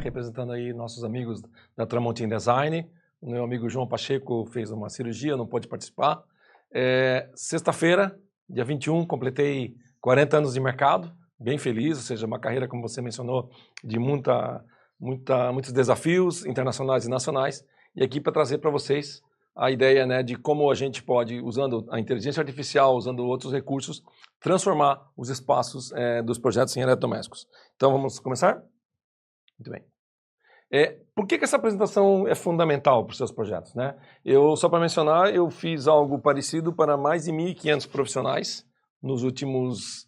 representando aí nossos amigos da Tramontim Design. O meu amigo João Pacheco fez uma cirurgia, não pôde participar. Sexta-feira, dia 21, completei 40 anos de mercado, bem feliz, ou seja, uma carreira, como você mencionou, de muitos desafios internacionais e nacionais. E aqui para trazer para vocês a ideia, né, de como a gente pode, usando a inteligência artificial, usando outros recursos, transformar os espaços dos projetos em eletrodomésticos. Então vamos começar? Muito bem. Por que essa apresentação é fundamental para os seus projetos, né? Só para mencionar, eu fiz algo parecido para mais de 1.500 profissionais nos últimos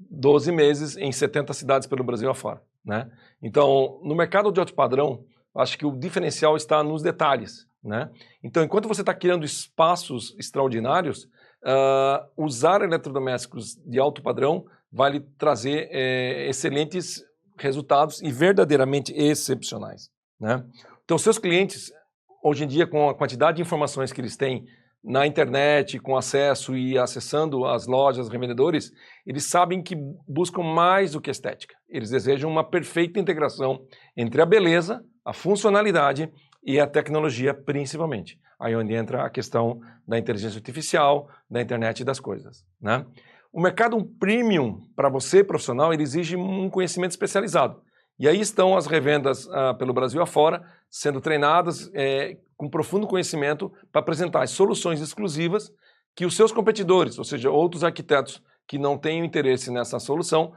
12 meses em 70 cidades pelo Brasil afora, né? Então, no mercado de alto padrão, acho que o diferencial está nos detalhes, né? Então, enquanto você está criando espaços extraordinários, usar eletrodomésticos de alto padrão vai lhe trazer excelentes resultados e verdadeiramente excepcionais, né? Então, seus clientes, hoje em dia, com a quantidade de informações que eles têm na internet, com acesso e acessando as lojas, revendedores, eles sabem que buscam mais do que estética. Eles desejam uma perfeita integração entre a beleza, a funcionalidade e a tecnologia, principalmente. Aí onde entra a questão da inteligência artificial, da internet das coisas, né? O mercado premium, para você, profissional, ele exige um conhecimento especializado. E aí estão as revendas pelo Brasil afora, sendo treinadas com profundo conhecimento para apresentar as soluções exclusivas que os seus competidores, ou seja, outros arquitetos que não têm interesse nessa solução,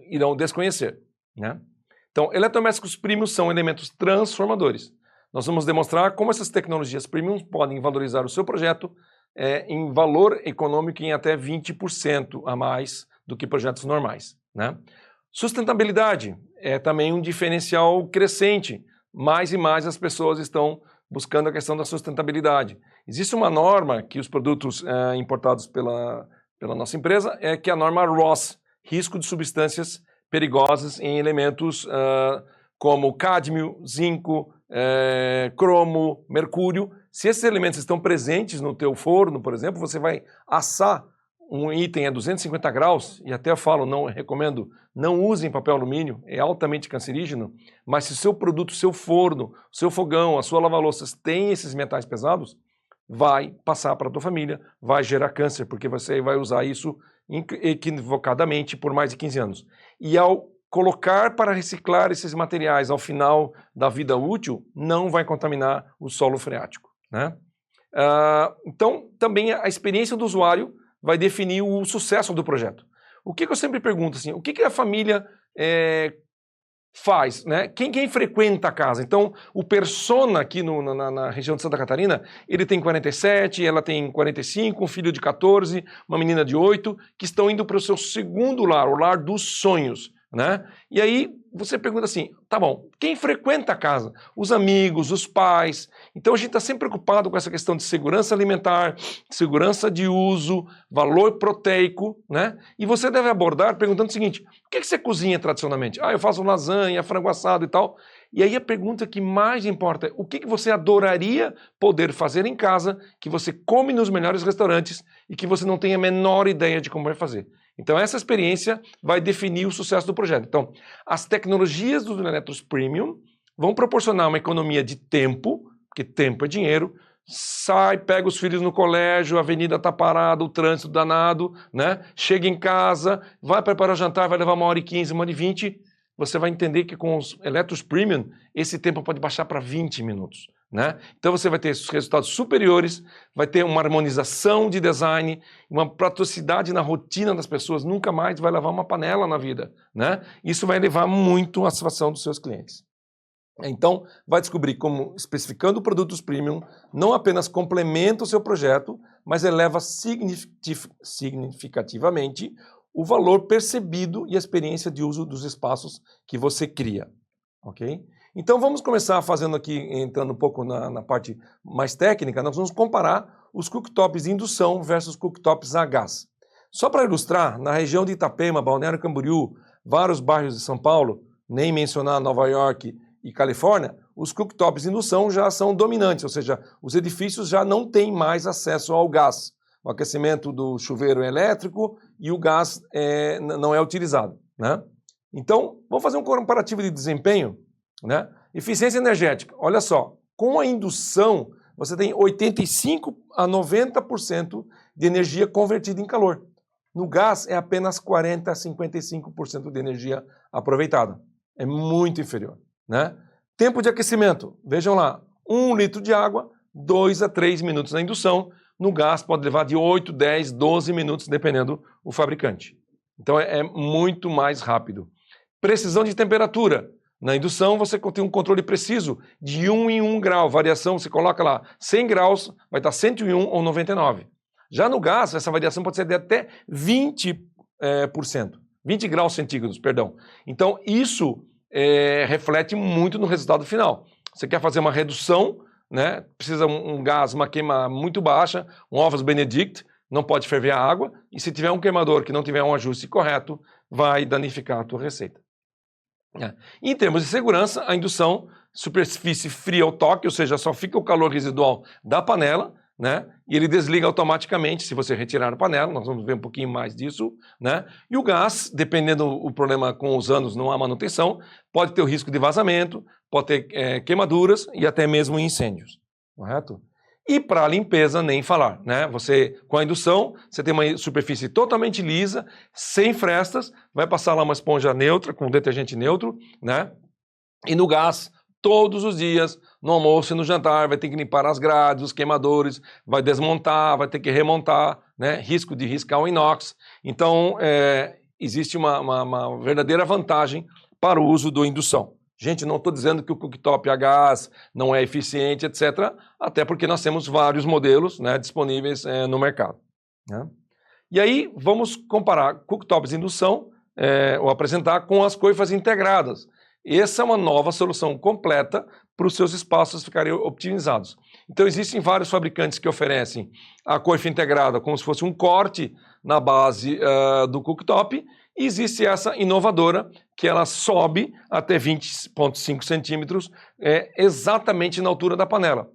irão desconhecer, né? Então, eletrodomésticos premium são elementos transformadores. Nós vamos demonstrar como essas tecnologias premium podem valorizar o seu projeto em valor econômico em até 20% a mais do que projetos normais, né? Sustentabilidade é também um diferencial crescente. Mais e mais as pessoas estão buscando a questão da sustentabilidade. Existe uma norma que os produtos importados pela nossa empresa que é a norma RoHS, risco de substâncias perigosas em elementos como cádmio, zinco, cromo, mercúrio. Se esses elementos estão presentes no teu forno, por exemplo, você vai assar um item a 250 graus, e até eu falo, não recomendo, não usem papel alumínio, é altamente cancerígeno, mas se o seu produto, seu forno, seu fogão, a sua lava-louças tem esses metais pesados, vai passar para a tua família, vai gerar câncer, porque você vai usar isso equivocadamente por mais de 15 anos. E ao colocar para reciclar esses materiais ao final da vida útil, não vai contaminar o solo freático, né? Então, também a experiência do usuário vai definir o sucesso do projeto. O que eu sempre pergunto, assim, o que a família faz, né? Quem frequenta a casa? Então, o persona aqui na região de Santa Catarina, ele tem 47, ela tem 45, um filho de 14, uma menina de 8, que estão indo para o seu segundo lar, o lar dos sonhos, né? E aí você pergunta assim, tá bom, quem frequenta a casa? Os amigos, os pais. Então a gente está sempre preocupado com essa questão de segurança alimentar, segurança de uso, valor proteico, né? E você deve abordar perguntando o seguinte, o que você cozinha tradicionalmente? Eu faço lasanha, frango assado e tal. E aí a pergunta que mais importa é, o que você adoraria poder fazer em casa, que você come nos melhores restaurantes e que você não tem a menor ideia de como vai fazer? Então essa experiência vai definir o sucesso do projeto. Então, as tecnologias dos eletros premium vão proporcionar uma economia de tempo, porque tempo é dinheiro, sai, pega os filhos no colégio, a avenida está parada, o trânsito danado, né? Chega em casa, vai preparar o jantar, vai levar 1h15, 1h20, você vai entender que com os eletros premium, esse tempo pode baixar para 20 minutos. Né? Então você vai ter resultados superiores, vai ter uma harmonização de design, uma praticidade na rotina das pessoas, nunca mais vai lavar uma panela na vida, né? Isso vai elevar muito a satisfação dos seus clientes. Então, vai descobrir como, especificando produtos premium, não apenas complementa o seu projeto, mas eleva significativamente o valor percebido e a experiência de uso dos espaços que você cria, ok? Então vamos começar fazendo aqui, entrando um pouco na parte mais técnica, nós vamos comparar os cooktops de indução versus cooktops a gás. Só para ilustrar, na região de Itapema, Balneário Camboriú, vários bairros de São Paulo, nem mencionar Nova York e Califórnia, os cooktops de indução já são dominantes, ou seja, os edifícios já não têm mais acesso ao gás. O aquecimento do chuveiro é elétrico e o gás não é utilizado, né? Então, vamos fazer um comparativo de desempenho, né? Eficiência energética, olha só, com a indução, você tem 85% a 90% de energia convertida em calor. No gás, é apenas 40% a 55% de energia aproveitada. É muito inferior, né? Tempo de aquecimento, vejam lá, 1 litro de água, 2 a 3 minutos na indução. No gás pode levar de 8, 10, 12 minutos, dependendo do fabricante. Então é muito mais rápido. Precisão de temperatura. Na indução você tem um controle preciso de 1 em 1 grau. Variação, você coloca lá 100 graus, vai estar 101 ou 99. Já no gás, essa variação pode ser de até 20%. 20 graus centígrados, perdão. Então isso reflete muito no resultado final. Você quer fazer uma redução, né? Precisa um gás, uma queima muito baixa, um ovos Benedict, não pode ferver a água, e se tiver um queimador que não tiver um ajuste correto, vai danificar a tua receita. Em termos de segurança, a indução, superfície fria ao toque, ou seja, só fica o calor residual da panela, né? E ele desliga automaticamente se você retirar a panela, nós vamos ver um pouquinho mais disso, né? E o gás, dependendo do problema com os anos, não há manutenção, pode ter o risco de vazamento, pode ter queimaduras e até mesmo incêndios, correto? E para a limpeza, nem falar, né? Você, com a indução, você tem uma superfície totalmente lisa, sem frestas, vai passar lá uma esponja neutra, com detergente neutro, né? E no gás, todos os dias, no almoço e no jantar, vai ter que limpar as grades, os queimadores, vai desmontar, vai ter que remontar, né? Risco de riscar o inox. Então, existe uma verdadeira vantagem para o uso da indução. Gente, não estou dizendo que o cooktop a gás não é eficiente, etc., até porque nós temos vários modelos, né, disponíveis no mercado, né? E aí, vamos comparar cooktops de indução, ou apresentar com as coifas integradas. Essa é uma nova solução completa para os seus espaços ficarem optimizados. Então, existem vários fabricantes que oferecem a coifa integrada como se fosse um corte na base do cooktop, e existe essa inovadora que ela sobe até 20,5 centímetros, exatamente na altura da panela.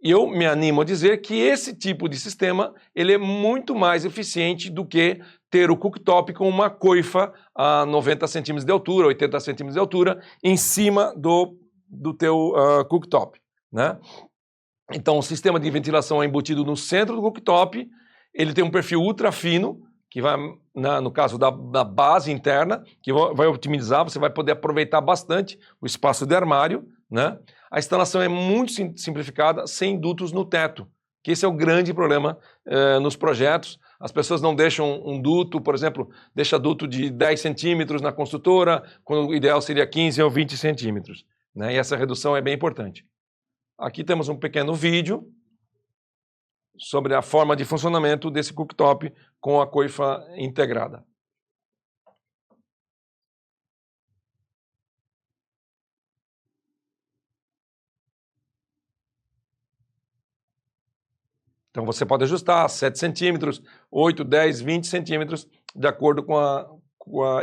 E eu me animo a dizer que esse tipo de sistema ele é muito mais eficiente do que ter o cooktop com uma coifa a 90 centímetros de altura, 80 centímetros de altura, em cima do teu cooktop, né? Então, o sistema de ventilação é embutido no centro do cooktop, ele tem um perfil ultra fino, que vai, no caso da base interna, que vai otimizar, você vai poder aproveitar bastante o espaço de armário, né? A instalação é muito simplificada, sem dutos no teto, que esse é o grande problema nos projetos. As pessoas não deixam um duto, por exemplo, deixa duto de 10 centímetros na construtora, quando o ideal seria 15 ou 20 centímetros, né? E essa redução é bem importante. Aqui temos um pequeno vídeo sobre a forma de funcionamento desse cooktop com a coifa integrada. Então você pode ajustar 7 centímetros, 8, 10, 20 centímetros, de acordo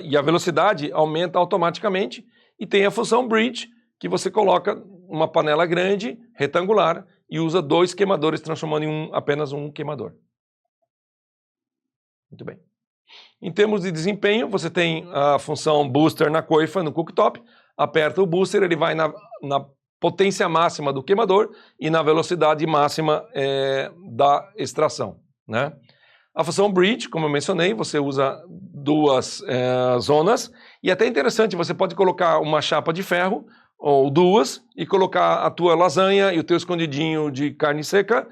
e a velocidade aumenta automaticamente, e tem a função bridge, que você coloca uma panela grande, retangular, e usa 2 queimadores, transformando em apenas um queimador. Muito bem. Em termos de desempenho, você tem a função booster na coifa, no cooktop, aperta o booster, ele vai na potência máxima do queimador e na velocidade máxima da extração, né? A função bridge, como eu mencionei, você usa 2 zonas, e até interessante, você pode colocar uma chapa de ferro, ou 2, e colocar a tua lasanha e o teu escondidinho de carne seca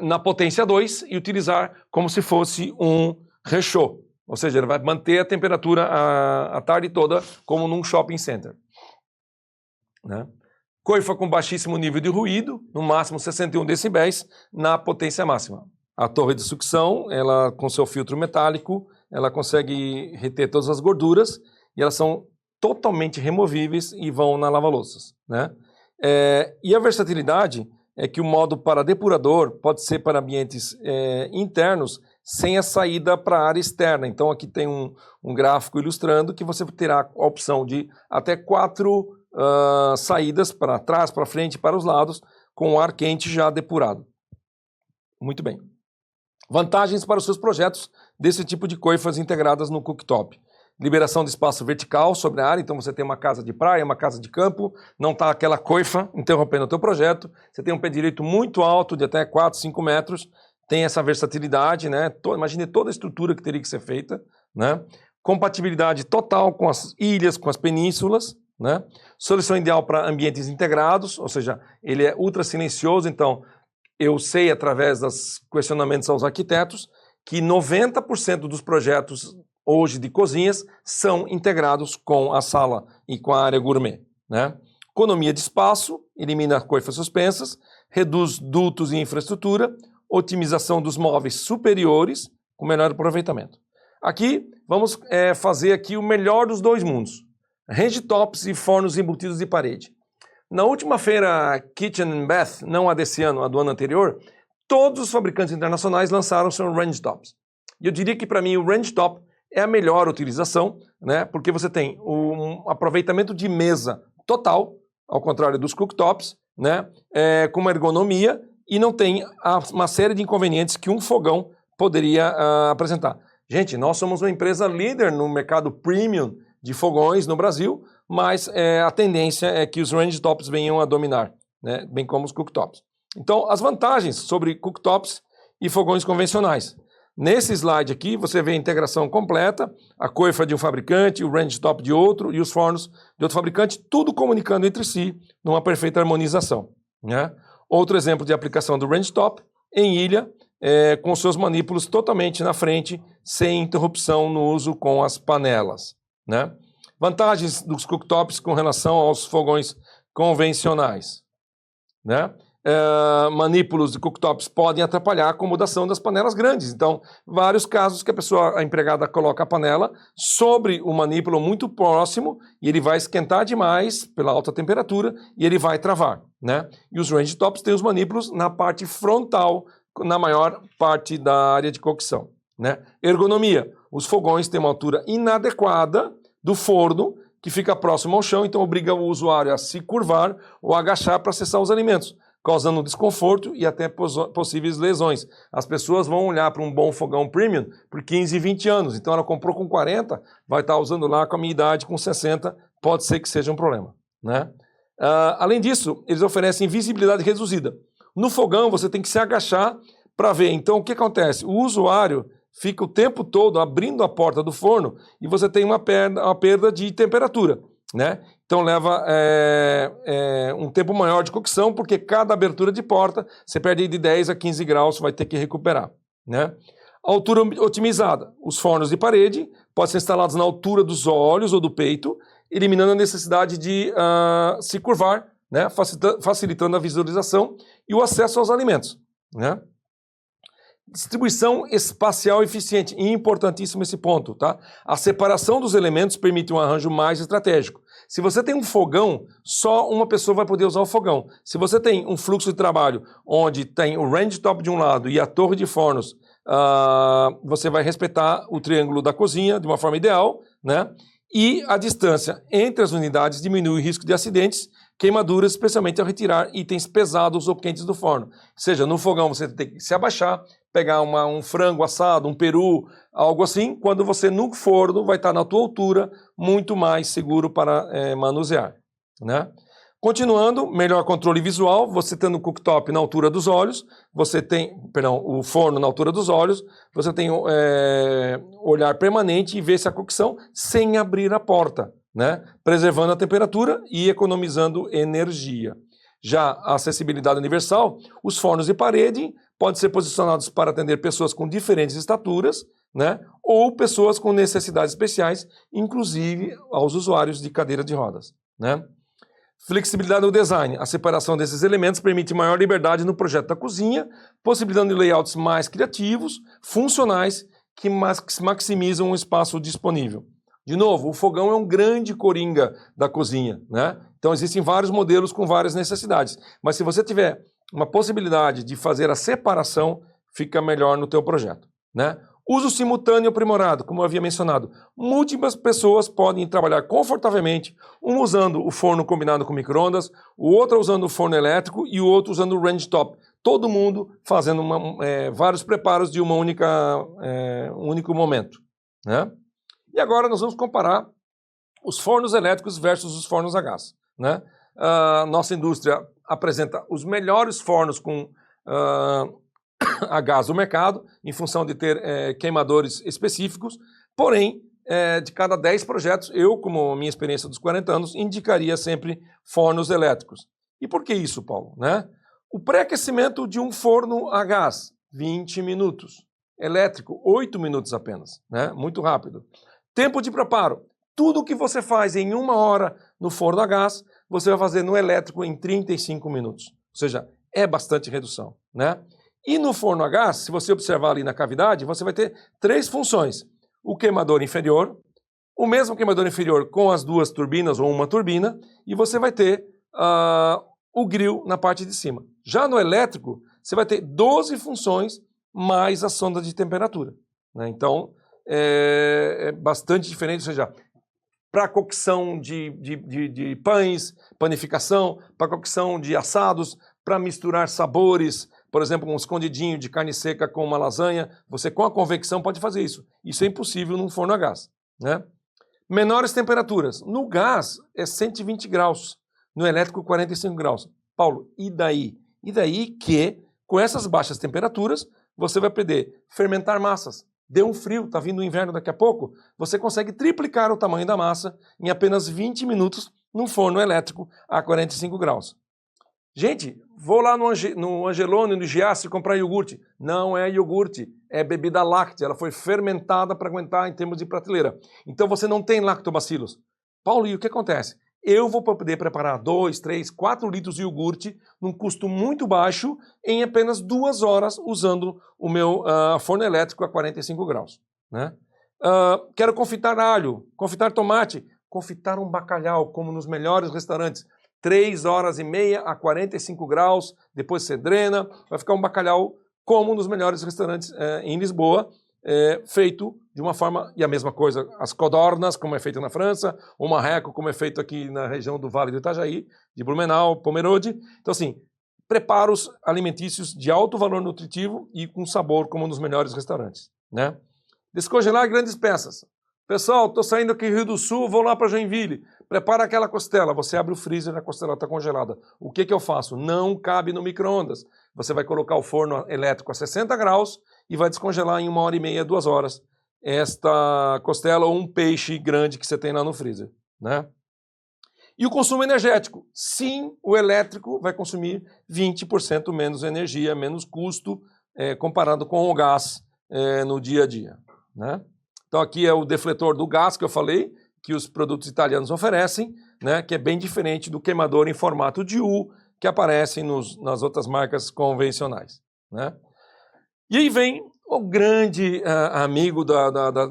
na potência 2 e utilizar como se fosse um rechô. Ou seja, ele vai manter a temperatura a tarde toda, como num shopping center, né? Coifa com baixíssimo nível de ruído, no máximo 61 decibéis, na potência máxima. A torre de sucção, ela com seu filtro metálico, ela consegue reter todas as gorduras, e elas são totalmente removíveis e vão na lava-louças, né? E a versatilidade é que o modo para depurador pode ser para ambientes internos, sem a saída para a área externa. Então aqui tem um gráfico ilustrando que você terá a opção de até 4 saídas para trás, para frente e para os lados, com o ar quente já depurado. Muito bem. Vantagens para os seus projetos desse tipo de coifas integradas no cooktop. liberação de espaço vertical sobre a área, então você tem uma casa de praia, uma casa de campo, não está aquela coifa interrompendo o teu projeto, você tem um pé direito muito alto, de até 4, 5 metros, tem essa versatilidade, né? Imagine toda a estrutura que teria que ser feita, né? Compatibilidade total com as ilhas, com as penínsulas, né? Solução ideal para ambientes integrados, ou seja, ele é ultra silencioso, então eu sei através dos questionamentos aos arquitetos que 90% dos projetos hoje de cozinhas são integrados com a sala e com a área gourmet, né? Economia de espaço, elimina coifas suspensas, reduz dutos e infraestrutura, otimização dos móveis superiores com melhor aproveitamento. Aqui vamos fazer aqui o melhor dos dois mundos. Range tops e fornos embutidos de parede. Na última feira Kitchen and Bath, não a desse ano, a do ano anterior, todos os fabricantes internacionais lançaram seus range tops. E eu diria que para mim o range top é a melhor utilização, né? Porque você tem um aproveitamento de mesa total, ao contrário dos cooktops, né? Com uma ergonomia e não tem uma série de inconvenientes que um fogão poderia apresentar. Gente, nós somos uma empresa líder no mercado premium de fogões no Brasil, mas a tendência é que os range tops venham a dominar, né? Bem como os cooktops. Então, as vantagens sobre cooktops e fogões convencionais. Nesse slide aqui, você vê a integração completa, a coifa de um fabricante, o range top de outro e os fornos de outro fabricante, tudo comunicando entre si numa perfeita harmonização, né? Outro exemplo de aplicação do range top, em ilha, com seus manípulos totalmente na frente, sem interrupção no uso com as panelas, né? Vantagens dos cooktops com relação aos fogões convencionais, né? Manípulos de cooktops podem atrapalhar a acomodação das panelas grandes. Então, vários casos que a empregada coloca a panela sobre o manípulo muito próximo e ele vai esquentar demais pela alta temperatura e ele vai travar, né? E os range tops têm os manípulos na parte frontal, na maior parte da área de cocção, né? Ergonomia. Os fogões têm uma altura inadequada do forno, que fica próximo ao chão, então obriga o usuário a se curvar ou agachar para acessar os alimentos, causando desconforto e até possíveis lesões. As pessoas vão olhar para um bom fogão premium por 15, 20 anos, então ela comprou com 40, vai estar usando lá com a minha idade, com 60, pode ser que seja um problema, né? Além disso, eles oferecem visibilidade reduzida. No fogão, você tem que se agachar para ver. Então, o que acontece? O usuário fica o tempo todo abrindo a porta do forno e você tem uma perda de temperatura, né? Então leva um tempo maior de cocção, porque cada abertura de porta você perde de 10 a 15 graus, vai ter que recuperar, né? Altura otimizada. Os fornos de parede podem ser instalados na altura dos olhos ou do peito, eliminando a necessidade de se curvar, né? Facilitando a visualização e o acesso aos alimentos, né? Distribuição espacial eficiente, e importantíssimo esse ponto, tá? A separação dos elementos permite um arranjo mais estratégico. Se você tem um fogão, só uma pessoa vai poder usar o fogão. Se você tem um fluxo de trabalho onde tem o range top de um lado e a torre de fornos, você vai respeitar o triângulo da cozinha de uma forma ideal, né? E a distância entre as unidades diminui o risco de acidentes, queimaduras, especialmente ao retirar itens pesados ou quentes do forno. Ou seja, no fogão você tem que se abaixar, pegar um frango assado, um peru, algo assim, quando você no forno vai estar na tua altura, muito mais seguro para manusear, né? Continuando, melhor controle visual, você tendo o cooktop na altura dos olhos, você tem, o forno na altura dos olhos, você tem olhar permanente e ver se a cocção sem abrir a porta, né? Preservando a temperatura e economizando energia. Já a acessibilidade universal, os fornos de parede podem ser posicionados para atender pessoas com diferentes estaturas, né? Ou pessoas com necessidades especiais, inclusive aos usuários de cadeira de rodas, né? Flexibilidade no design. A separação desses elementos permite maior liberdade no projeto da cozinha, possibilitando layouts mais criativos, funcionais, que maximizam o espaço disponível. De novo, o fogão é um grande coringa da cozinha, né? Então existem vários modelos com várias necessidades. Mas se você tiver uma possibilidade de fazer a separação, fica melhor no teu projeto, né? Uso simultâneo aprimorado, como eu havia mencionado. Múltiplas pessoas podem trabalhar confortavelmente, um usando o forno combinado com micro-ondas, o outro usando o forno elétrico e o outro usando o range top. Todo mundo fazendo vários preparos de um único momento, né? E agora nós vamos comparar os fornos elétricos versus os fornos a gás, né? Nossa indústria apresenta os melhores fornos com a gás do mercado, em função de ter queimadores específicos, porém, de cada 10 projetos, eu, como minha experiência dos 40 anos, indicaria sempre fornos elétricos. E por que isso, Paulo? Né? O pré-aquecimento de um forno a gás, 20 minutos. Elétrico, 8 minutos apenas, né? Muito rápido. Tempo de preparo. Tudo que você faz em 1 hora no forno a gás, você vai fazer no elétrico em 35 minutos. Ou seja, é bastante redução, né? E no forno a gás, se você observar ali na cavidade, você vai ter 3 funções. O queimador inferior, o mesmo queimador inferior com as 2 turbinas ou uma turbina, e você vai ter o grill na parte de cima. Já no elétrico, você vai ter 12 funções mais a sonda de temperatura, né? Então, é bastante diferente, ou seja, para cocção de pães, panificação, para cocção de assados, para misturar sabores, por exemplo, um escondidinho de carne seca com uma lasanha, você com a convecção pode fazer isso. Isso é impossível num forno a gás, né? Menores temperaturas. No gás é 120 graus, no elétrico 45 graus. Paulo, e daí? E daí que, com essas baixas temperaturas, você vai poder fermentar massas. Deu um frio, está vindo o inverno daqui a pouco, você consegue triplicar o tamanho da massa em apenas 20 minutos num forno elétrico a 45 graus. Gente, vou lá no Angelone, no Giasse, comprar iogurte. Não é iogurte, é bebida láctea. Ela foi fermentada para aguentar em termos de prateleira. Então você não tem lactobacilos. Paulo, e o que acontece? Eu vou poder preparar 2, 3, 4 litros de iogurte num custo muito baixo em apenas 2 horas usando o meu forno elétrico a 45 graus, né? Quero confitar alho, confitar tomate, confitar um bacalhau, como nos melhores restaurantes. 3 horas e meia a 45 graus, depois você drena, vai ficar um bacalhau como nos melhores restaurantes em Lisboa, feito de uma forma, e a mesma coisa, as codornas, como é feito na França, o marreco, como é feito aqui na região do Vale do Itajaí, de Blumenau, Pomerode. Então, assim, preparos alimentícios de alto valor nutritivo e com sabor, como nos melhores restaurantes, né? Descongelar grandes peças. Pessoal, estou saindo aqui do Rio do Sul, vou lá para Joinville. Prepara aquela costela. Você abre o freezer e a costela está congelada. O que eu faço? Não cabe no micro-ondas. Você vai colocar o forno elétrico a 60 graus e vai descongelar em 1 hora e meia, 2 horas, esta costela ou um peixe grande que você tem lá no freezer, né? E o consumo energético? Sim, o elétrico vai consumir 20% menos energia, menos custo, comparado com o gás no dia a dia, né? Então aqui é o defletor do gás que eu falei, que os produtos italianos oferecem, né, que é bem diferente do queimador em formato de U que aparecem nas outras marcas convencionais, né? E aí vem o grande amigo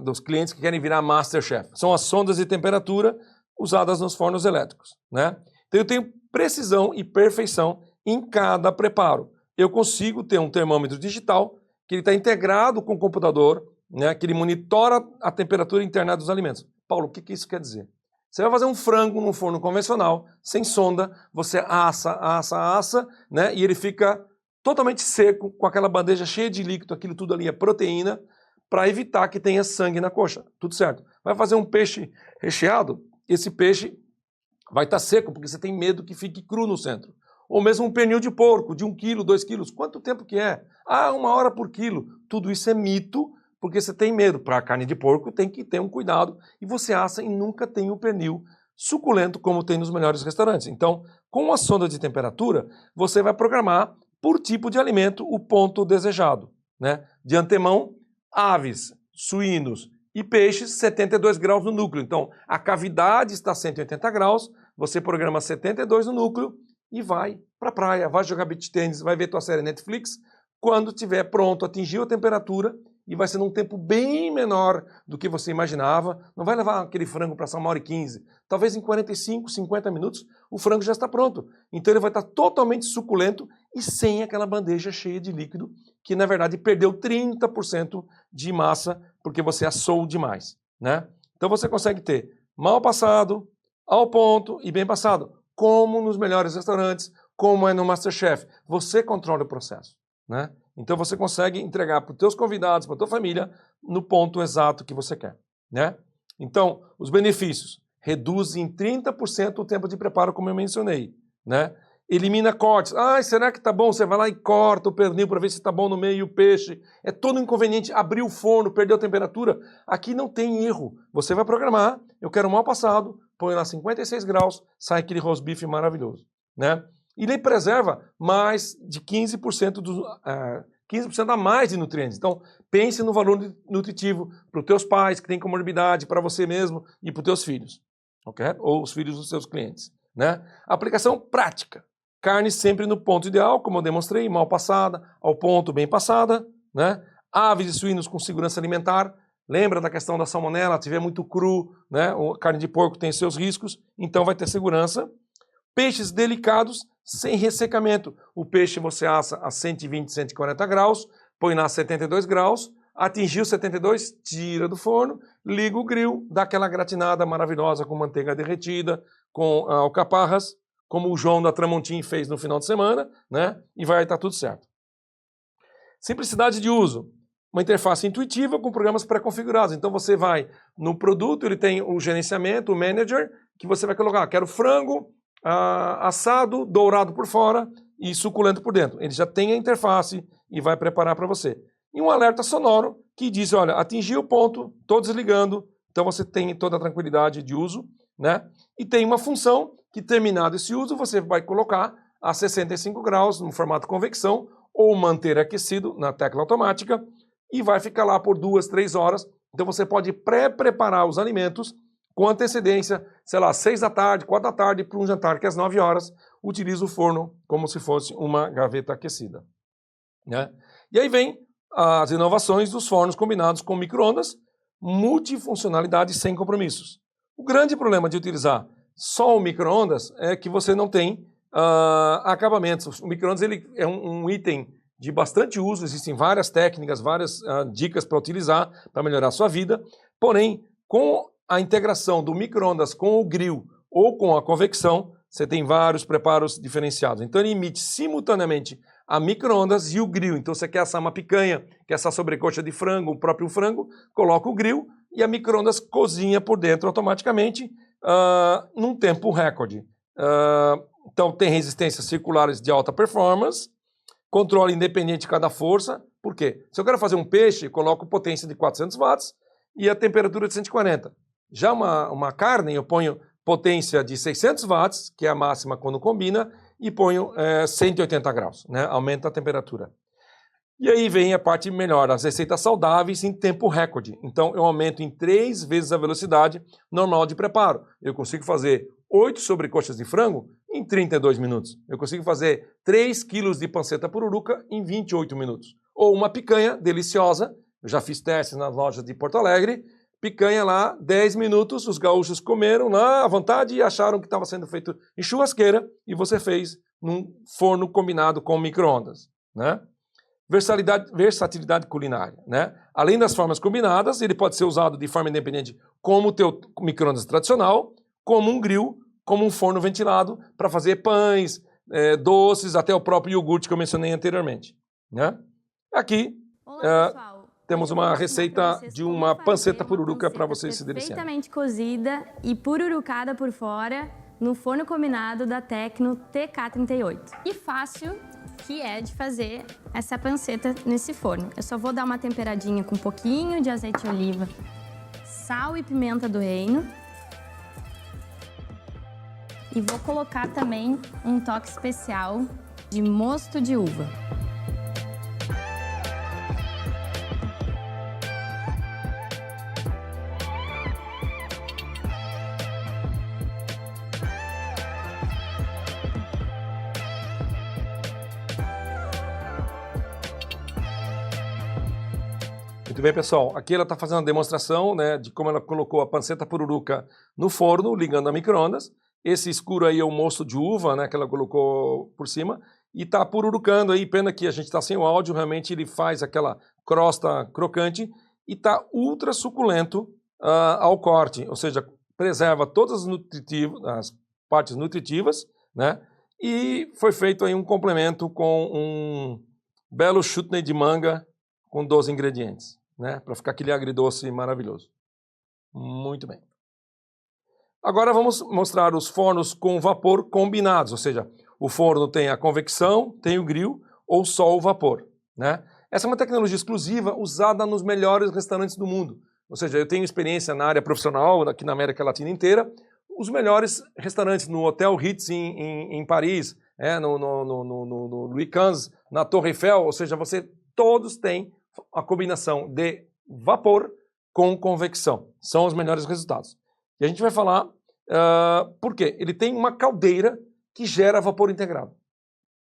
dos clientes que querem virar Masterchef. São as sondas de temperatura usadas nos fornos elétricos, né? Então eu tenho precisão e perfeição em cada preparo. Eu consigo ter um termômetro digital que ele está integrado com o computador, né, que ele monitora a temperatura interna dos alimentos. Paulo, o que isso quer dizer? Você vai fazer um frango num forno convencional, sem sonda, você assa, né, e ele fica totalmente seco, com aquela bandeja cheia de líquido, aquilo tudo ali é proteína, para evitar que tenha sangue na coxa. Tudo certo. Vai fazer um peixe recheado, esse peixe vai estar seco, porque você tem medo que fique cru no centro. Ou mesmo um pernil de porco, de 1 quilo, 2 quilos. Quanto tempo que é? 1 hora por quilo. Tudo isso é mito, porque você tem medo. Para a carne de porco tem que ter um cuidado e você assa e nunca tem o pernil suculento como tem nos melhores restaurantes. Então, com a sonda de temperatura, você vai programar por tipo de alimento o ponto desejado, né? De antemão, aves, suínos e peixes, 72 graus no núcleo. Então, a cavidade está a 180 graus, você programa 72 no núcleo e vai para a praia, vai jogar beach tennis, vai ver tua série Netflix. Quando estiver pronto, atingiu a temperatura, e vai ser num tempo bem menor do que você imaginava. Não vai levar aquele frango para 1h15. Talvez em 45, 50 minutos, o frango já está pronto. Então ele vai estar totalmente suculento e sem aquela bandeja cheia de líquido, que na verdade perdeu 30% de massa, porque você assou demais, né? Então você consegue ter mal passado, ao ponto e bem passado, como nos melhores restaurantes, como é no Masterchef. Você controla o processo, né? Então você consegue entregar para os teus convidados, para a tua família, no ponto exato que você quer, né? Então, os benefícios. Reduz em 30% o tempo de preparo, como eu mencionei, né? Elimina cortes. Ah, será que tá bom? Você vai lá e corta o pernil para ver se tá bom no meio o peixe. É todo inconveniente. Abrir o forno, perdeu a temperatura. Aqui não tem erro. Você vai programar. Eu quero mal passado. Põe lá 56 graus. Sai aquele roast beef maravilhoso, né? E ele preserva mais de 15% 15% a mais de nutrientes. Então, pense no valor nutritivo para os teus pais que têm comorbidade, para você mesmo e para os teus filhos, ok? Ou os filhos dos seus clientes, né? Aplicação prática. Carne sempre no ponto ideal, como eu demonstrei, mal passada, ao ponto, bem passada, né? Aves e suínos com segurança alimentar. Lembra da questão da salmonela, se tiver muito cru, né? A carne de porco tem seus riscos, então vai ter segurança. Peixes delicados, sem ressecamento. O peixe você assa a 120, 140 graus, põe lá 72 graus, atingiu 72, tira do forno, liga o grill, dá aquela gratinada maravilhosa com manteiga derretida, com alcaparras, como o João da Tramontim fez no final de semana, né? E vai estar tudo certo. Simplicidade de uso. Uma interface intuitiva com programas pré-configurados. Então você vai no produto, ele tem o gerenciamento, o manager, que você vai colocar, quero frango, assado, dourado por fora e suculento por dentro. Ele já tem a interface e vai preparar para você. E um alerta sonoro que diz, olha, atingiu o ponto, estou desligando, então você tem toda a tranquilidade de uso, né? E tem uma função que, terminado esse uso, você vai colocar a 65 graus no formato convecção ou manter aquecido na tecla automática e vai ficar lá por 2, 3 horas. Então você pode pré-preparar os alimentos com antecedência, sei lá, 6 da tarde, 4 da tarde, para um jantar que às 9 horas, utiliza o forno como se fosse uma gaveta aquecida, né? E aí vem as inovações dos fornos combinados com micro-ondas, multifuncionalidade sem compromissos. O grande problema de utilizar só o micro-ondas é que você não tem acabamentos. O micro-ondas ele é um item de bastante uso, existem várias técnicas, várias dicas para utilizar, para melhorar a sua vida, porém, com a integração do micro-ondas com o grill ou com a convecção, você tem vários preparos diferenciados. Então ele emite simultaneamente a micro-ondas e o grill. Então você quer assar uma picanha, quer assar sobrecoxa de frango, o próprio frango, coloca o grill e a micro-ondas cozinha por dentro automaticamente num tempo recorde. Então tem resistências circulares de alta performance, controle independente de cada força. Por quê? Se eu quero fazer um peixe, eu coloco potência de 400 watts e a temperatura de 140. Já uma carne, eu ponho potência de 600 watts, que é a máxima quando combina, e ponho 180 graus, né? Aumenta a temperatura. E aí vem a parte melhor, as receitas saudáveis em tempo recorde. Então eu aumento em 3 vezes a velocidade normal de preparo. Eu consigo fazer 8 sobrecoxas de frango em 32 minutos. Eu consigo fazer 3 quilos de panceta pururuca em 28 minutos. Ou uma picanha deliciosa, eu já fiz testes nas lojas de Porto Alegre, picanha lá, 10 minutos, os gaúchos comeram lá à vontade e acharam que estava sendo feito em churrasqueira e você fez num forno combinado com micro-ondas, né? Versatilidade culinária, né? Além das formas combinadas, ele pode ser usado de forma independente como o teu micro-ondas tradicional, como um grill, como um forno ventilado para fazer pães, doces, até o próprio iogurte que eu mencionei anteriormente, né? Aqui temos uma receita de uma panceta pururuca para vocês se deliciarem. Perfeitamente cozida e pururucada por fora no forno combinado da Tecno TK38. E fácil que é de fazer essa panceta nesse forno. Eu só vou dar uma temperadinha com um pouquinho de azeite de oliva, sal e pimenta do reino. E vou colocar também um toque especial de mosto de uva. Muito bem, pessoal. Aqui ela está fazendo uma demonstração, né, de como ela colocou a panceta pururuca no forno, ligando a micro-ondas. Esse escuro aí é o mosto de uva, né, que ela colocou por cima. E está pururucando aí, pena que a gente está sem o áudio, realmente ele faz aquela crosta crocante e está ultra suculento ao corte. Ou seja, preserva todas as partes nutritivas, né? E foi feito aí um complemento com um belo chutney de manga com 12 ingredientes, né? Para ficar aquele agridoce maravilhoso. Muito bem. Agora vamos mostrar os fornos com vapor combinados, ou seja, o forno tem a convecção, tem o grill ou só o vapor, né? Essa é uma tecnologia exclusiva usada nos melhores restaurantes do mundo. Ou seja, eu tenho experiência na área profissional aqui na América Latina inteira. Os melhores restaurantes no Hotel Ritz em Paris, no Louis XV, na Torre Eiffel, ou seja, todos têm a combinação de vapor com convecção. São os melhores resultados. E a gente vai falar por quê? Ele tem uma caldeira que gera vapor integrado.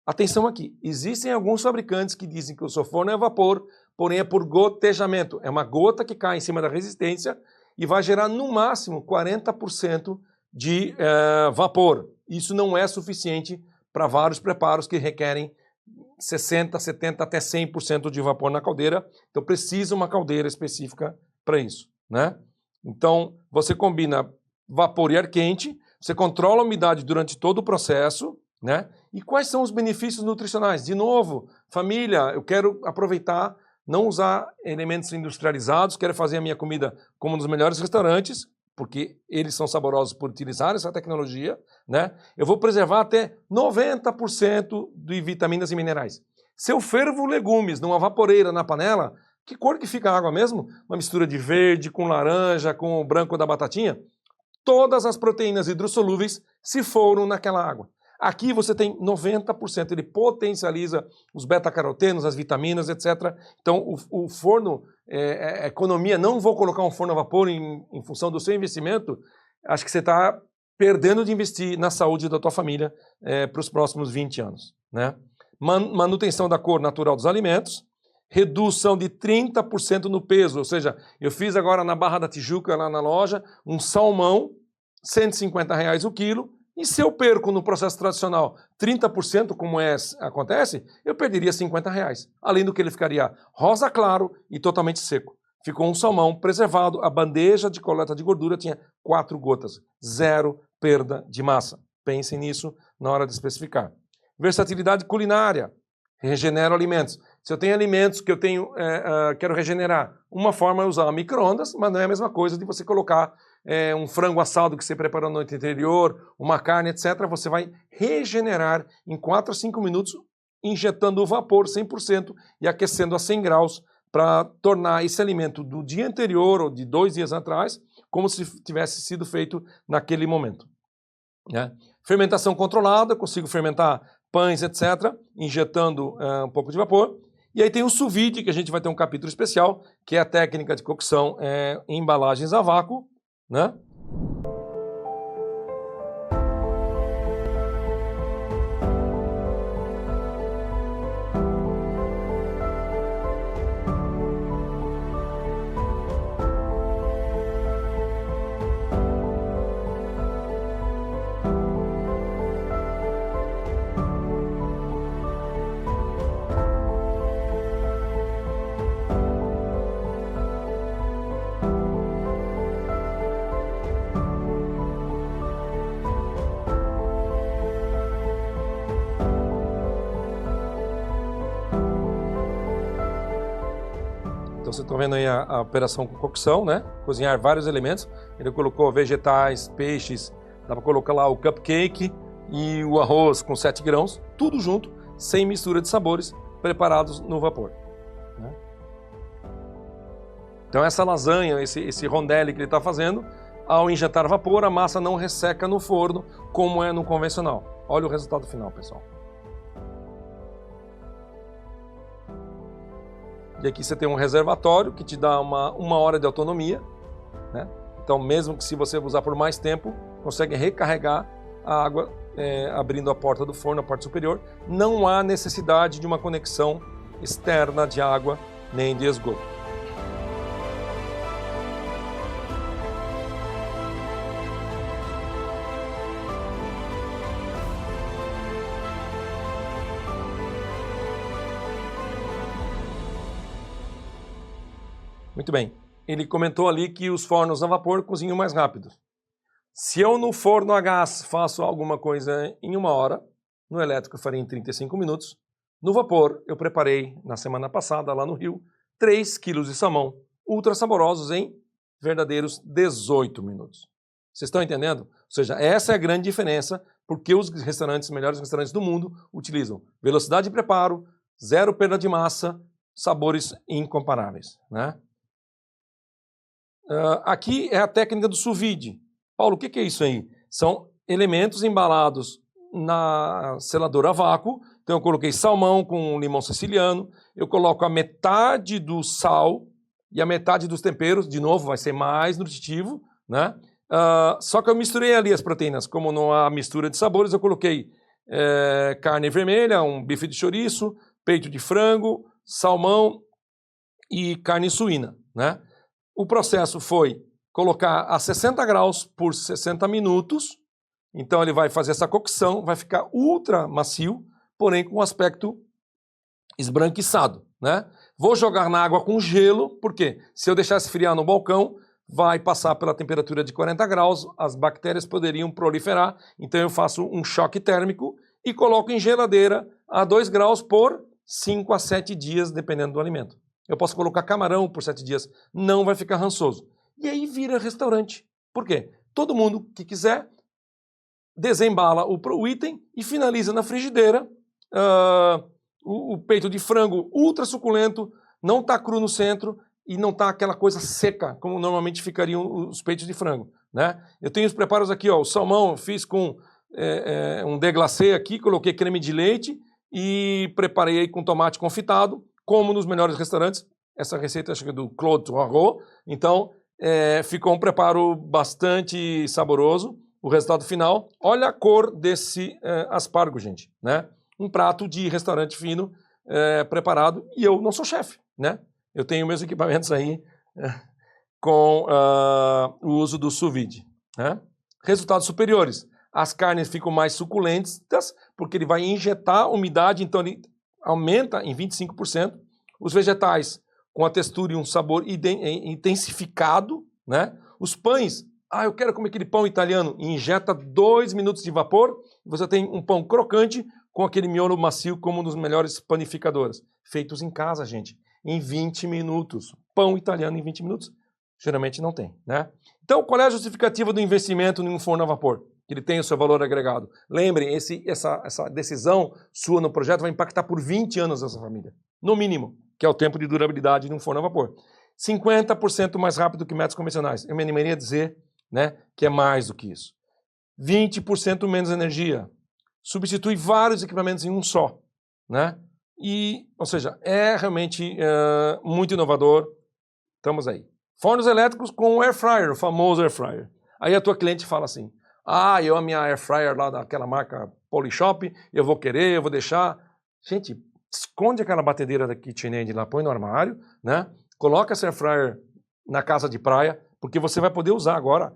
Atenção aqui, existem alguns fabricantes que dizem que o seu forno é vapor, porém é por gotejamento. É uma gota que cai em cima da resistência e vai gerar no máximo 40% de vapor. Isso não é suficiente para vários preparos que requerem 60%, 70%, até 100% de vapor na caldeira. Então precisa uma caldeira específica para isso, né? Então você combina vapor e ar quente, você controla a umidade durante todo o processo, né? E quais são os benefícios nutricionais? De novo, família, eu quero aproveitar, não usar elementos industrializados, quero fazer a minha comida como nos melhores restaurantes, porque eles são saborosos por utilizar essa tecnologia, né? Eu vou preservar até 90% de vitaminas e minerais. Se eu fervo legumes numa vaporeira na panela, que cor que fica a água mesmo? Uma mistura de verde com laranja, com o branco da batatinha. Todas as proteínas hidrossolúveis se foram naquela água. Aqui você tem 90%, ele potencializa os beta-carotenos, as vitaminas, etc. Então o forno, economia, não vou colocar um forno a vapor em função do seu investimento, acho que você está perdendo de investir na saúde da tua família para os próximos 20 anos, né? Manutenção da cor natural dos alimentos, redução de 30% no peso, ou seja, eu fiz agora na Barra da Tijuca, lá na loja, um salmão, R$150 o quilo, e se eu perco no processo tradicional 30%, como acontece, eu perderia R$50. Além do que ele ficaria rosa claro e totalmente seco. Ficou um salmão preservado, a bandeja de coleta de gordura tinha 4 gotas, 0 perda de massa. Pensem nisso na hora de especificar. Versatilidade culinária, regenero alimentos. Se eu tenho alimentos que eu quero regenerar, uma forma é usar micro-ondas, mas não é a mesma coisa de você colocar um frango assado que você preparou no noite anterior, uma carne, etc. Você vai regenerar em 4 a 5 minutos, injetando o vapor 100% e aquecendo a 100 graus para tornar esse alimento do dia anterior ou de 2 dias atrás como se tivesse sido feito naquele momento, né? Fermentação controlada, consigo fermentar pães, etc., injetando um pouco de vapor. E aí tem o sous vide, que a gente vai ter um capítulo especial, que é a técnica de cocção em embalagens a vácuo, né? Então vocês estão vendo aí a operação com cocção, né? Cozinhar vários elementos. Ele colocou vegetais, peixes, dá para colocar lá o cupcake e o arroz com 7 grãos, tudo junto, sem mistura de sabores, preparados no vapor, né? Então essa lasanha, esse rondelli que ele está fazendo, ao injetar vapor, a massa não resseca no forno, como é no convencional. Olha o resultado final, pessoal. E aqui você tem um reservatório que te dá uma hora de autonomia, né? Então, mesmo que se você usar por mais tempo, consegue recarregar a água abrindo a porta do forno, a porta superior. Não há necessidade de uma conexão externa de água nem de esgoto. Muito bem. Ele comentou ali que os fornos a vapor cozinham mais rápido. Se eu no forno a gás faço alguma coisa em 1 hora, no elétrico eu faria em 35 minutos. No vapor, eu preparei na semana passada, lá no Rio, 3 quilos de salmão ultra saborosos em verdadeiros 18 minutos. Vocês estão entendendo? Ou seja, essa é a grande diferença porque os melhores restaurantes do mundo utilizam velocidade de preparo, zero perda de massa, sabores incomparáveis, né? Aqui é a técnica do sous vide. Paulo, o que é isso aí? São elementos embalados na seladora a vácuo. Então eu coloquei salmão com limão siciliano, eu coloco a metade do sal e a metade dos temperos, de novo vai ser mais nutritivo, né? Só que eu misturei ali as proteínas, como não há mistura de sabores, eu coloquei carne vermelha, um bife de chouriço, peito de frango, salmão e carne suína, né? O processo foi colocar a 60 graus por 60 minutos, então ele vai fazer essa cocção, vai ficar ultra macio, porém com um aspecto esbranquiçado, né? Vou jogar na água com gelo, porque se eu deixar esfriar no balcão, vai passar pela temperatura de 40 graus, as bactérias poderiam proliferar, então eu faço um choque térmico e coloco em geladeira a 2 graus por 5 a 7 dias, dependendo do alimento. Eu posso colocar camarão por 7 dias, não vai ficar rançoso. E aí vira restaurante. Por quê? Todo mundo que quiser desembala o item e finaliza na frigideira. O peito de frango ultra suculento, não está cru no centro e não está aquela coisa seca, como normalmente ficariam os peitos de frango, né? Eu tenho os preparos aqui, ó, o salmão eu fiz com um déglacé aqui, coloquei creme de leite e preparei com tomate confitado, como nos melhores restaurantes. Essa receita acho que é do Claude Troirot. Então, ficou um preparo bastante saboroso. O resultado final, olha a cor desse aspargo, gente, né? Um prato de restaurante fino preparado, e eu não sou chefe, né? Eu tenho meus equipamentos aí com o uso do sous vide, né? Resultados superiores. As carnes ficam mais suculentas, porque ele vai injetar umidade, então ele aumenta em 25%. Os vegetais com a textura e um sabor intensificado, né? Os pães, eu quero comer aquele pão italiano, injeta 2 minutos de vapor, você tem um pão crocante com aquele miolo macio como um dos melhores panificadores. Feitos em casa, gente, em 20 minutos. Pão italiano em 20 minutos, geralmente não tem, né? Então, qual é a justificativa do investimento em um forno a vapor? Ele tem o seu valor agregado. Lembrem, essa decisão sua no projeto vai impactar por 20 anos essa família, no mínimo, que é o tempo de durabilidade de um forno a vapor. 50% mais rápido que métodos convencionais. Eu me animaria a dizer, né, que é mais do que isso. 20% menos energia. Substitui vários equipamentos em um só, né? Ou seja, é realmente muito inovador. Estamos aí. Fornos elétricos com air fryer, o famoso air fryer. Aí a tua cliente fala assim: eu a minha air fryer lá daquela marca Polishop, eu vou deixar. Gente, esconde aquela batedeira da KitchenAid lá, põe no armário, né? Coloca essa air fryer na casa de praia, porque você vai poder usar agora,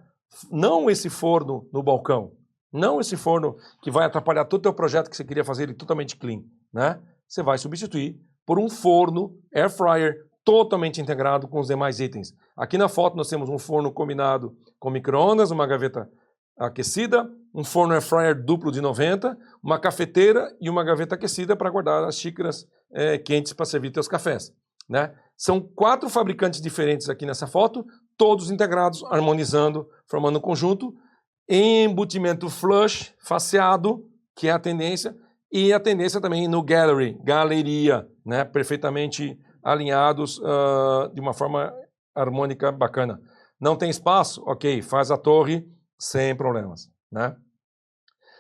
não esse forno no balcão, não esse forno que vai atrapalhar todo o teu projeto que você queria fazer ele totalmente clean, né? Você vai substituir por um forno air fryer totalmente integrado com os demais itens. Aqui na foto nós temos um forno combinado com micro-ondas, uma gaveta aquecida, um forno air fryer duplo de 90, uma cafeteira e uma gaveta aquecida para guardar as xícaras quentes para servir teus cafés, né? São 4 fabricantes diferentes aqui nessa foto, todos integrados, harmonizando, formando um conjunto. Embutimento flush, faceado, que é a tendência, e a tendência também no gallery, galeria, né? Perfeitamente alinhados de uma forma harmônica bacana. Não tem espaço? Ok, faz a torre sem problemas, né?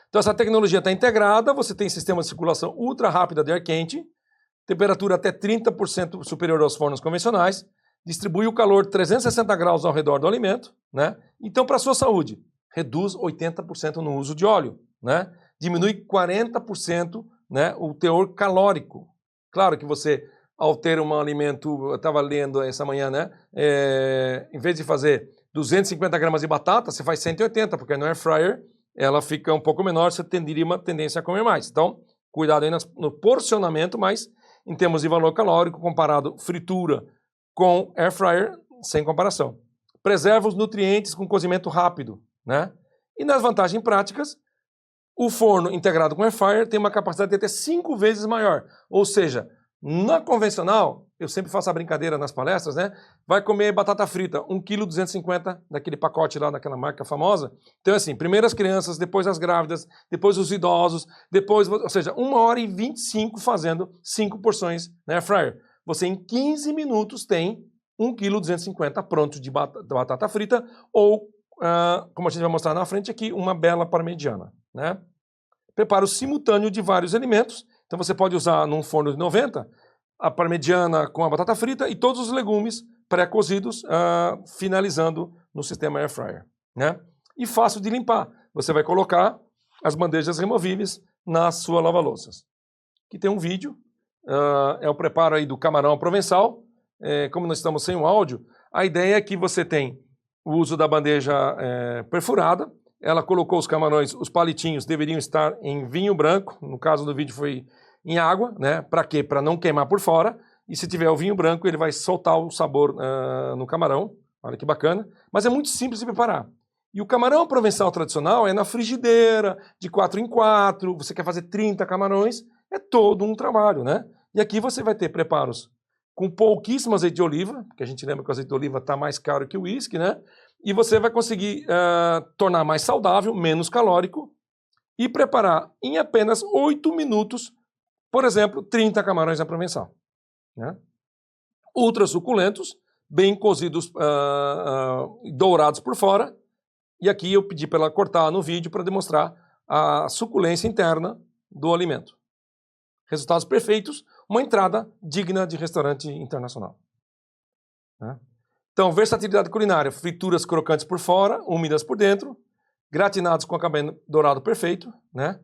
Então essa tecnologia está integrada, você tem sistema de circulação ultra rápida de ar quente, temperatura até 30% superior aos fornos convencionais, distribui o calor 360 graus ao redor do alimento, né? Então, para a sua saúde, reduz 80% no uso de óleo, né? Diminui 40%, né, o teor calórico. Claro que você, ao ter um alimento, eu estava lendo essa manhã, né? Em vez de fazer 250 gramas de batata, você faz 180, porque no air fryer ela fica um pouco menor, você teria uma tendência a comer mais. Então, cuidado aí no porcionamento, mas em termos de valor calórico, comparado fritura com air fryer, sem comparação. Preserva os nutrientes com cozimento rápido, né? E nas vantagens práticas, o forno integrado com air fryer tem uma capacidade de até 5 vezes maior. Ou seja, Na convencional, eu sempre faço a brincadeira nas palestras, né? Vai comer batata frita, 1,250 kg daquele pacote lá, daquela marca famosa. Então, assim, primeiro as crianças, depois as grávidas, depois os idosos, depois, ou seja, 1h25 fazendo 5 porções na air fryer. Você em 15 minutos tem 1,250 kg pronto de batata frita ou, como a gente vai mostrar na frente aqui, uma bela parmegiana, né? Preparo simultâneo de vários alimentos. Então você pode usar num forno de 90 a parmegiana com a batata frita e todos os legumes pré-cozidos, finalizando no sistema air fryer, né? E fácil de limpar. Você vai colocar as bandejas removíveis na sua lava-louças. Aqui tem um vídeo, é o preparo aí do camarão provençal. Como nós estamos sem o áudio, a ideia é que você tem o uso da bandeja perfurada. Ela colocou os camarões, os palitinhos deveriam estar em vinho branco, no caso do vídeo foi em água, né? Para quê? Para não queimar por fora, e se tiver o vinho branco ele vai soltar o sabor no camarão, olha que bacana, mas é muito simples de preparar. E o camarão provençal tradicional é na frigideira, de 4 em 4, você quer fazer 30 camarões, é todo um trabalho, né? E aqui você vai ter preparos com pouquíssimo azeite de oliva, porque a gente lembra que o azeite de oliva está mais caro que o uísque, né? E você vai conseguir tornar mais saudável, menos calórico e preparar em apenas 8 minutos, por exemplo, 30 camarões à provençal, né? Ultra suculentos, bem cozidos, dourados por fora. E aqui eu pedi para ela cortar no vídeo para demonstrar a suculência interna do alimento. Resultados perfeitos, uma entrada digna de restaurante internacional, né? Então, versatilidade culinária, frituras crocantes por fora, úmidas por dentro, gratinados com acabamento dourado perfeito, né?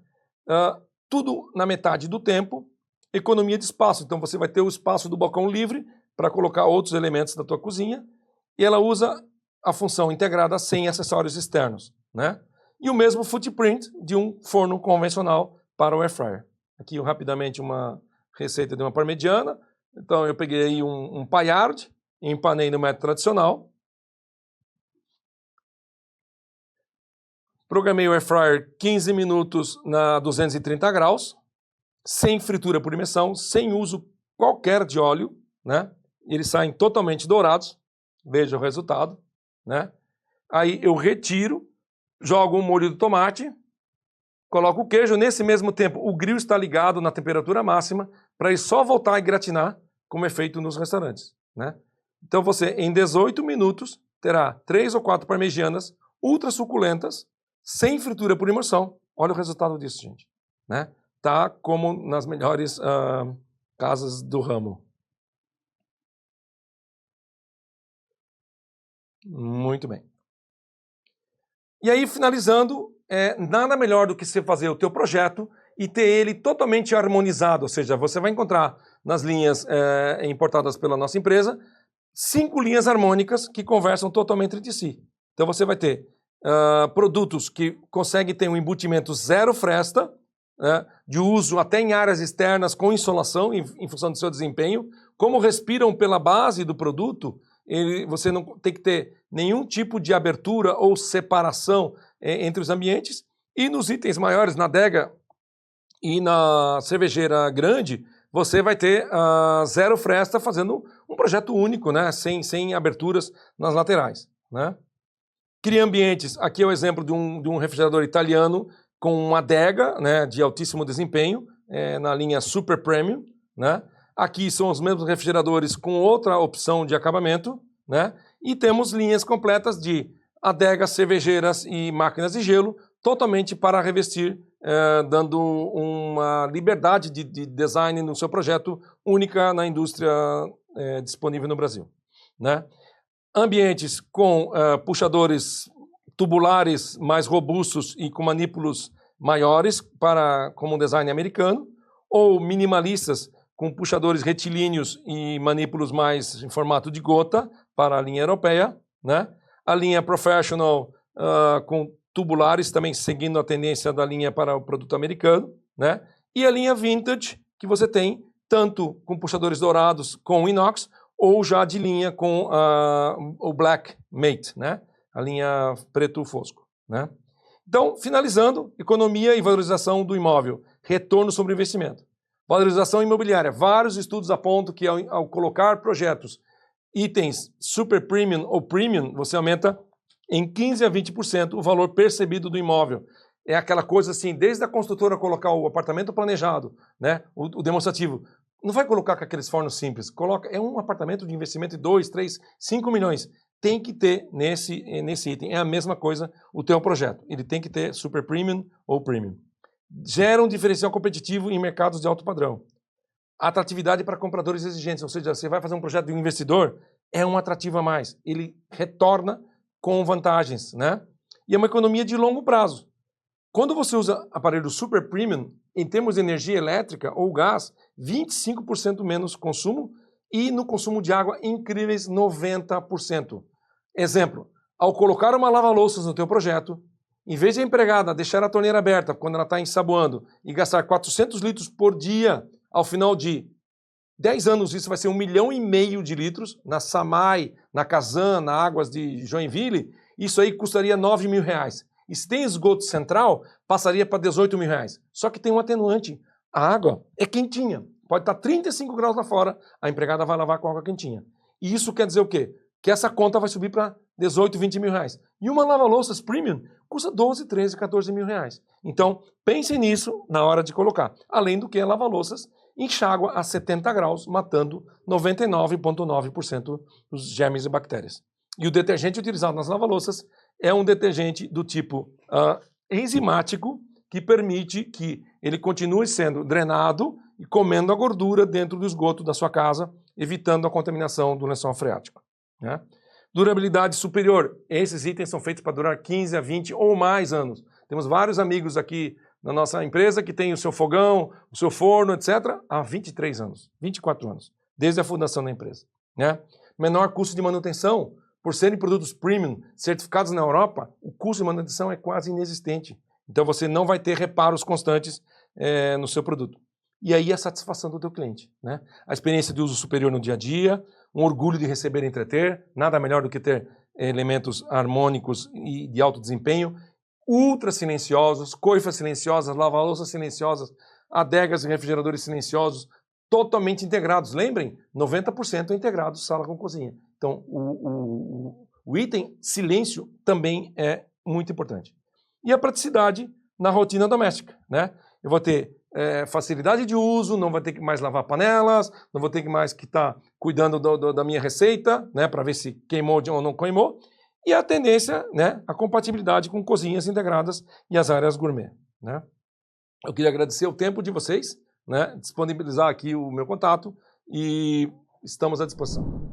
Tudo na metade do tempo, economia de espaço. Então, você vai ter o espaço do balcão livre para colocar outros elementos da tua cozinha e ela usa a função integrada sem acessórios externos, né? E o mesmo footprint de um forno convencional para o air fryer. Aqui, rapidamente, uma receita de uma parmegiana. Então, eu peguei aí um paillard, empanei no método tradicional. Programei o air fryer 15 minutos na 230 graus, sem fritura por imersão, sem uso qualquer de óleo, né? Eles saem totalmente dourados. Veja o resultado, né? Aí eu retiro, jogo um molho de tomate, coloco o queijo. Nesse mesmo tempo, o grill está ligado na temperatura máxima para ele só voltar a gratinar, como é feito nos restaurantes, né? Então você, em 18 minutos, terá 3 ou 4 parmegianas ultra suculentas, sem fritura por imersão. Olha o resultado disso, gente, né? Tá como nas melhores casas do ramo. Muito bem. E aí, finalizando, nada melhor do que você fazer o teu projeto e ter ele totalmente harmonizado, ou seja, você vai encontrar nas linhas importadas pela nossa empresa 5 linhas harmônicas que conversam totalmente entre si. Então você vai ter produtos que conseguem ter um embutimento zero fresta, né, de uso até em áreas externas com insolação em função do seu desempenho. Como respiram pela base do produto, você não tem que ter nenhum tipo de abertura ou separação entre os ambientes. E nos itens maiores, na adega e na cervejeira grande, você vai ter zero fresta fazendo um projeto único, né? Sem aberturas nas laterais, né? Cria ambientes, aqui é o exemplo de um refrigerador italiano com uma adega, né, de altíssimo desempenho, na linha Super Premium, né? Aqui são os mesmos refrigeradores com outra opção de acabamento, né? E temos linhas completas de adegas, cervejeiras e máquinas de gelo, totalmente para revestir, dando uma liberdade de design no seu projeto única na indústria disponível no Brasil, né? Ambientes com puxadores tubulares mais robustos e com manípulos maiores, como um design americano, ou minimalistas com puxadores retilíneos e manípulos mais em formato de gota para a linha europeia, né? A linha Professional com tubulares, também seguindo a tendência da linha para o produto americano, né? E a linha Vintage, que você tem tanto com puxadores dourados com inox, ou já de linha com o Black Mate, né? A linha preto fosco, né? Então, finalizando, economia e valorização do imóvel, retorno sobre investimento. Valorização imobiliária. Vários estudos apontam que ao colocar projetos, itens super premium ou premium, você aumenta em 15 a 20% o valor percebido do imóvel. É aquela coisa assim, desde a construtora colocar o apartamento planejado, né, o demonstrativo, não vai colocar com aqueles fornos simples, é um apartamento de investimento de 2, 3, 5 milhões. Tem que ter nesse item. É a mesma coisa o teu projeto. Ele tem que ter super premium ou premium. Gera um diferencial competitivo em mercados de alto padrão. Atratividade para compradores exigentes, ou seja, você vai fazer um projeto de um investidor, é um atrativo a mais. Ele retorna com vantagens, né? E é uma economia de longo prazo. Quando você usa aparelho super premium, em termos de energia elétrica ou gás, 25% menos consumo e no consumo de água, incríveis 90%. Exemplo, ao colocar uma lava-louças no teu projeto, em vez de a empregada deixar a torneira aberta quando ela está ensaboando e gastar 400 litros por dia, ao final de 10 anos isso vai ser 1,5 milhão de litros, na Samai, na Kazan, na Águas de Joinville, isso aí custaria 9 mil reais. E se tem esgoto central, passaria para 18 mil reais. Só que tem um atenuante. A água é quentinha. Pode estar 35 graus lá fora, a empregada vai lavar com água quentinha. E isso quer dizer o quê? Que essa conta vai subir para 18, 20 mil reais. E uma lava-louças premium custa 12, 13, 14 mil reais. Então, pense nisso na hora de colocar. Além do que a lava-louças enxágua a 70 graus, matando 99,9% dos germes e bactérias. E o detergente utilizado nas lava-louças é um detergente do tipo enzimático, que permite que ele continue sendo drenado e comendo a gordura dentro do esgoto da sua casa, evitando a contaminação do lençol freático, né? Durabilidade superior. Esses itens são feitos para durar 15 a 20 ou mais anos. Temos vários amigos aqui na nossa empresa que tem o seu fogão, o seu forno, etc., há 23 anos, 24 anos, desde a fundação da empresa, né? Menor custo de manutenção. Por serem produtos premium certificados na Europa, o custo de manutenção é quase inexistente. Então você não vai ter reparos constantes no seu produto. E aí a satisfação do teu cliente, né? A experiência de uso superior no dia a dia, um orgulho de receber e entreter, nada melhor do que ter elementos harmônicos e de alto desempenho, ultra silenciosos, coifas silenciosas, lava-louças silenciosas, adegas e refrigeradores silenciosos, totalmente integrados. Lembrem, 90% é integrado, sala com cozinha. Então, o item silêncio também é muito importante. E a praticidade na rotina doméstica, né? Eu vou ter facilidade de uso, não vou ter que mais lavar panelas, não vou ter que mais estar cuidando da minha receita, né, para ver se queimou ou não queimou. E a tendência, né, a compatibilidade com cozinhas integradas e as áreas gourmet, né? Eu queria agradecer o tempo de vocês, né, disponibilizar aqui o meu contato e estamos à disposição.